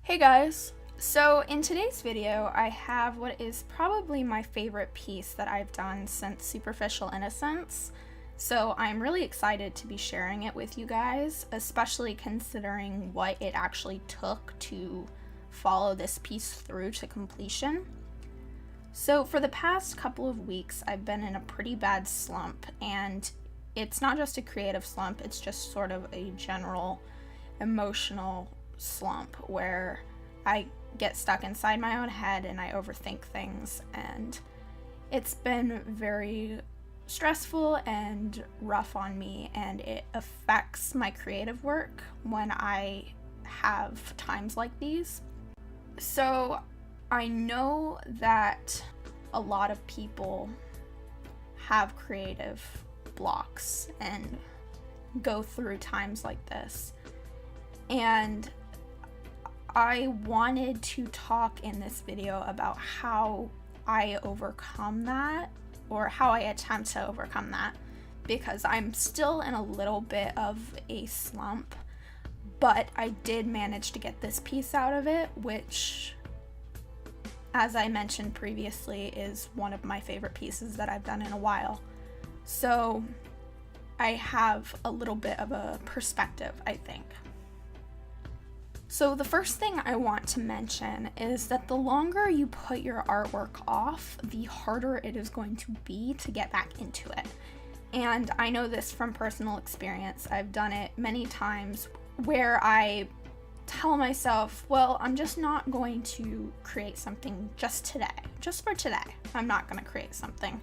Hey guys! So in today's video I have what is probably my favorite piece that I've done since Superficial Innocence. So I'm really excited to be sharing it with you guys, especially considering what it actually took to follow this piece through to completion. So for the past couple of weeks I've been in a pretty bad slump, and it's not just a creative slump, it's just sort of a general emotional slump where I get stuck inside my own head and I overthink things, and it's been very stressful and rough on me, and it affects my creative work when I have times like these. So I know that a lot of people have creative blocks and go through times like this, and I wanted to talk in this video about how I overcome that, or how I attempt to overcome that, because I'm still in a little bit of a slump, but I did manage to get this piece out of it, which, as I mentioned previously, is one of my favorite pieces that I've done in a while. So I have a little bit of a perspective, I think. So the first thing I want to mention is that the longer you put your artwork off, the harder it is going to be to get back into it. And I know this from personal experience. I've done it many times where I tell myself, well, I'm just not going to create something just today. Just for today, I'm not going to create something.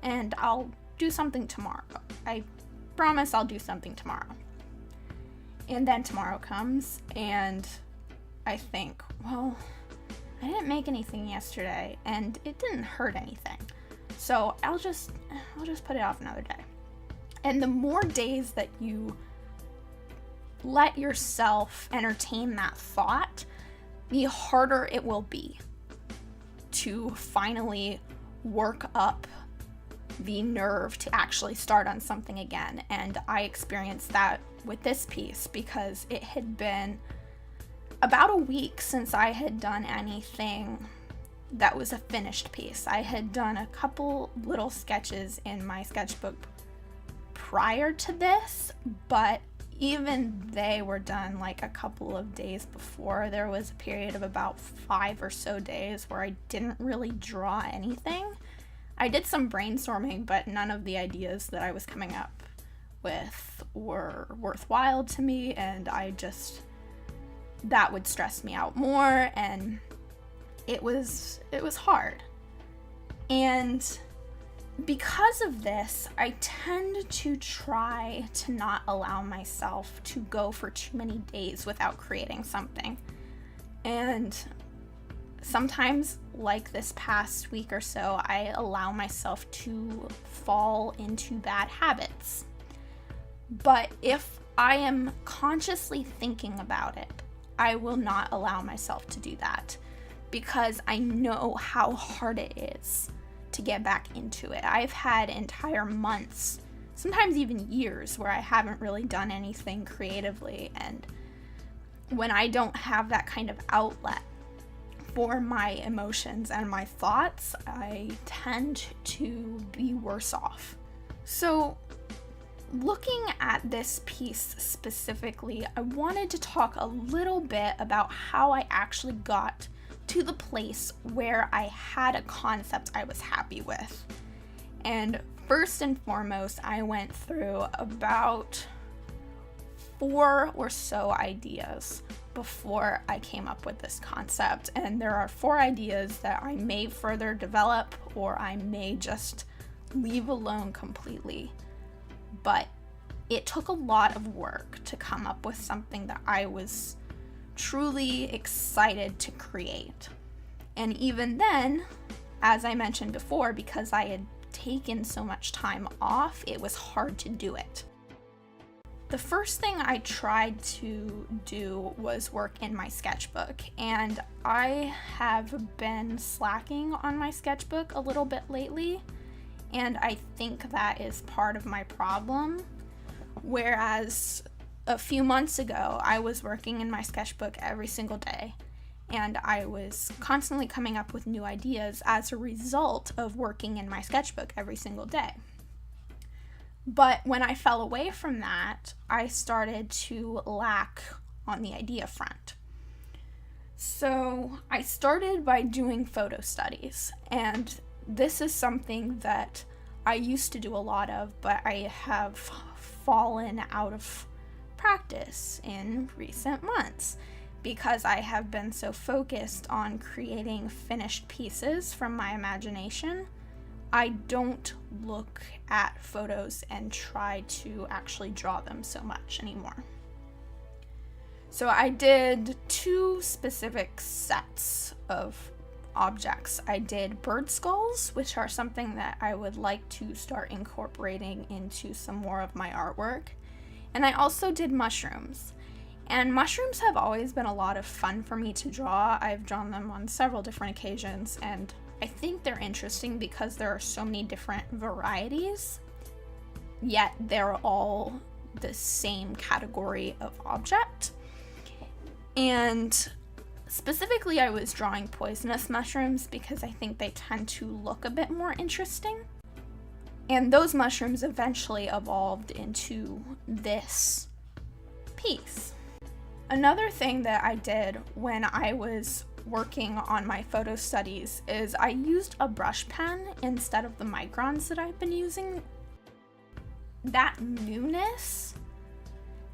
And I'll do something tomorrow. I promise I'll do something tomorrow. And then tomorrow comes and I think, well, I didn't make anything yesterday and it didn't hurt anything, so I'll just put it off another day. And the more days that you let yourself entertain that thought, the harder it will be to finally work up the nerve to actually start on something again. And I experienced that with this piece because it had been about a week since I had done anything that was a finished piece. I had done a couple little sketches in my sketchbook prior to this, but even they were done like a couple of days before. There was a period of about 5 or so days where I didn't really draw anything. I did some brainstorming, but none of the ideas that I was coming up with were worthwhile to me, and that would stress me out more, and it was hard. And because of this, I tend to try to not allow myself to go for too many days without creating something. And sometimes, like this past week or so, I allow myself to fall into bad habits. But if I am consciously thinking about it, I will not allow myself to do that, because I know how hard it is to get back into it. I've had entire months, sometimes even years, where I haven't really done anything creatively, and when I don't have that kind of outlet for my emotions and my thoughts, I tend to be worse off. So looking at this piece specifically, I wanted to talk a little bit about how I actually got to the place where I had a concept I was happy with. And first and foremost, I went through about 4 or so ideas before I came up with this concept, and there are 4 ideas that I may further develop, or I may just leave alone completely. But it took a lot of work to come up with something that I was truly excited to create. And even then, as I mentioned before, because I had taken so much time off, it was hard to do it. The first thing I tried to do was work in my sketchbook, and I have been slacking on my sketchbook a little bit lately, and I think that is part of my problem. Whereas a few months ago, I was working in my sketchbook every single day, and I was constantly coming up with new ideas as a result of working in my sketchbook every single day. But when I fell away from that, I started to lack on the idea front. So I started by doing photo studies, and this is something that I used to do a lot of, but I have fallen out of practice in recent months because I have been so focused on creating finished pieces from my imagination. I don't look at photos and try to actually draw them so much anymore. So I did 2 specific sets of objects. I did bird skulls, which are something that I would like to start incorporating into some more of my artwork. And I also did mushrooms. And mushrooms have always been a lot of fun for me to draw. I've drawn them on several different occasions, and I think they're interesting because there are so many different varieties, yet they're all the same category of object. And specifically, I was drawing poisonous mushrooms because I think they tend to look a bit more interesting. And those mushrooms eventually evolved into this piece. Another thing that I did when I was working on my photo studies is I used a brush pen instead of the microns that I've been using. That newness,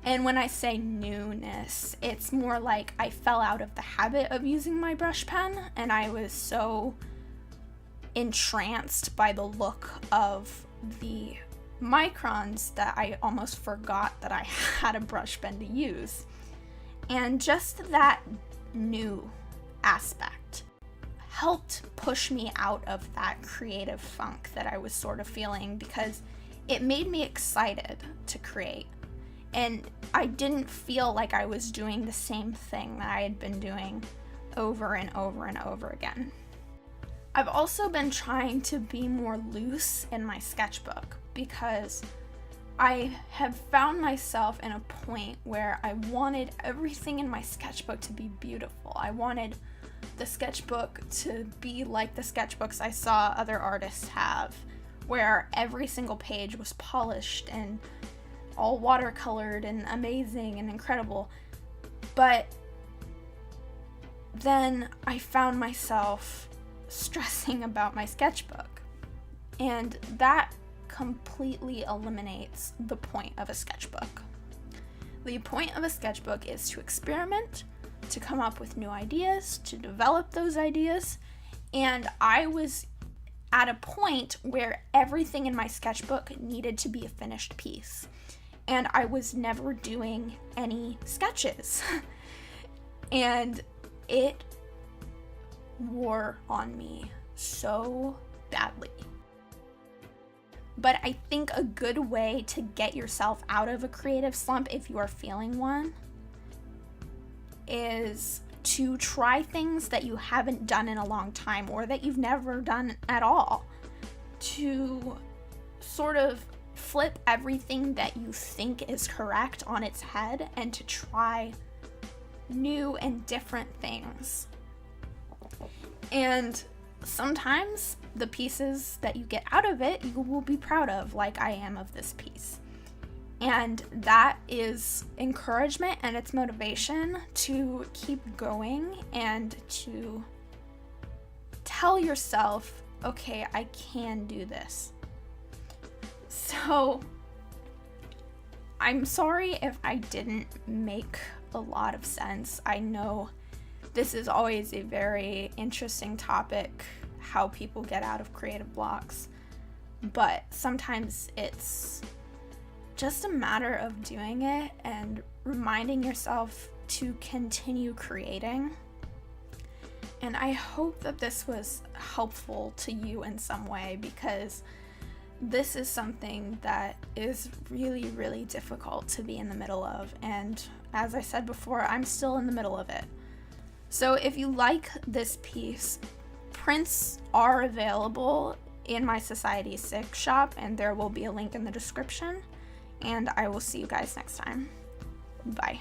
and when I say newness, it's more like I fell out of the habit of using my brush pen, and I was so entranced by the look of the microns that I almost forgot that I had a brush pen to use. And just that new aspect helped push me out of that creative funk that I was sort of feeling, because it made me excited to create. And I didn't feel like I was doing the same thing that I had been doing over and over and over again. I've also been trying to be more loose in my sketchbook because I have found myself in a point where I wanted everything in my sketchbook to be beautiful. I wanted the sketchbook to be like the sketchbooks I saw other artists have, where every single page was polished and all watercolored and amazing and incredible. But then I found myself stressing about my sketchbook, and that completely eliminates the point of a sketchbook. The point of a sketchbook is to experiment, to come up with new ideas, to develop those ideas, and I was at a point where everything in my sketchbook needed to be a finished piece, and I was never doing any sketches. And it wore on me so badly. But I think a good way to get yourself out of a creative slump, if you are feeling one, is to try things that you haven't done in a long time or that you've never done at all. To sort of flip everything that you think is correct on its head and to try new and different things. And sometimes the pieces that you get out of it, you will be proud of, like I am of this piece. And that is encouragement and it's motivation to keep going and to tell yourself, okay, I can do this. So I'm sorry if I didn't make a lot of sense. I know this is always a very interesting topic, how people get out of creative blocks, but sometimes it's just a matter of doing it and reminding yourself to continue creating. And I hope that this was helpful to you in some way, because this is something that is really, really difficult to be in the middle of. And as I said before, I'm still in the middle of it. So if you like this piece, prints are available in my Society 6 shop, and there will be a link in the description. And I will see you guys next time. Bye.